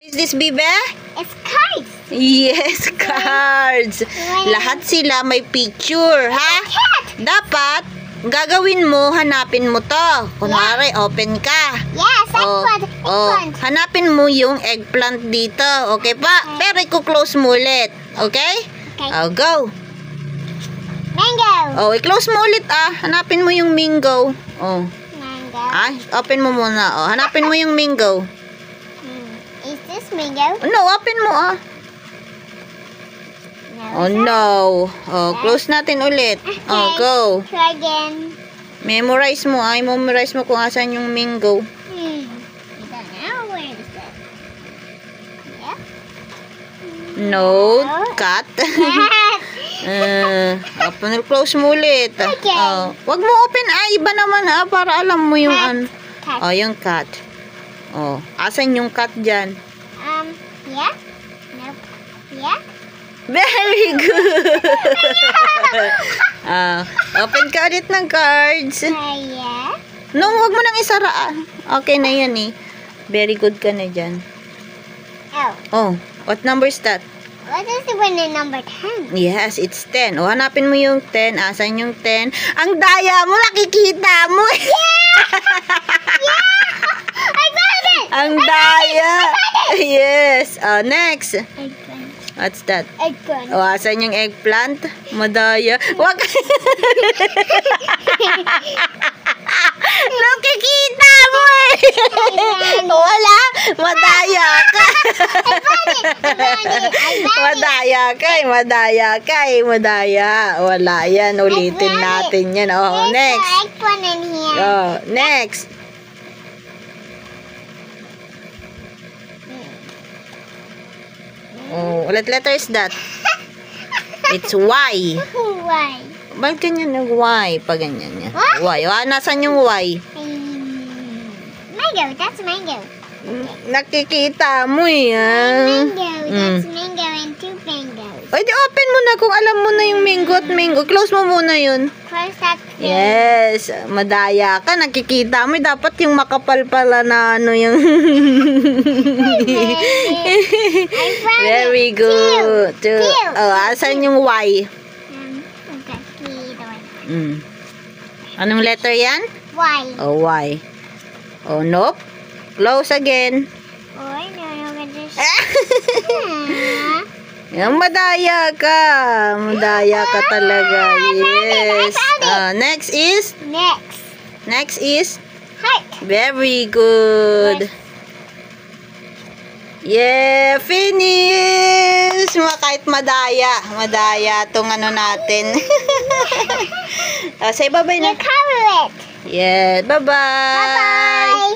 Is this, Bibe? It's cards. Yes, cards. Lahat sila may picture, ha? Dapat, gagawin mo, hanapin mo to. Kunwari, open ka. Yes, eggplant. Hanapin mo yung eggplant dito. Okay pa? Pero i-close mo ulit. Okay? Okay. Go. Mango. I-close mo ulit, Hanapin mo yung mango. Mango. Open mo muna, Hanapin mo yung mango. Is this mango? No, open mo, No. No. Close natin ulit. Okay. Go. Try again. Memorize mo, memorize mo kung asan yung mango. I don't know. Where is it? Yeah. No, cut. Close mo ulit. Okay. Wag mo open, iba naman, para alam mo yung Cut. yung cut. Asan yung cut dyan? Yeah. Nope. Yeah. Very good. Open ka ulit ng cards. Yeah. No, wag mo nang isara. Okay na yan eh. Very good ka na dyan. What number is that? What is the one in number 10? Yes, it's 10. Hanapin mo yung 10. Asan yung 10? Ang daya mo, nakikita mo. I found it! Ang daya. Yes. Next. Eggplant. What's that? Eggplant. Asan yung eggplant? Madaya. Wag. Nakikita mo eh. Wala. Madaya ka. Madaya ka. Wala yan. Ulitin natin yan. Next. Eggplant in here. Next. What letter is that? It's Y. Why? Bakit ganyan yung Y? Pag ganyan yan. What? Y. Nasaan yung Y? Mango. That's mango. Nakikita mo eh. Mango. That's mango and two mangoes. Di open mo na kung alam mo na yung mango at mango. Close mo muna yun. Close that. Yes. Madaya ka. Nakikita mo. Dapat yung makapal pala na yung... Very good. Two. Asan yung Y? Anong letter yan? Y. Y. Nope. Close again. Madaya ka. Madaya ka talaga. Yes. Next is? Next is? Heart. Very good. Yeah, finish! Kahit madaya. Madaya tong natin. Say bye-bye na. You cover it. Yeah, bye-bye. Bye-bye.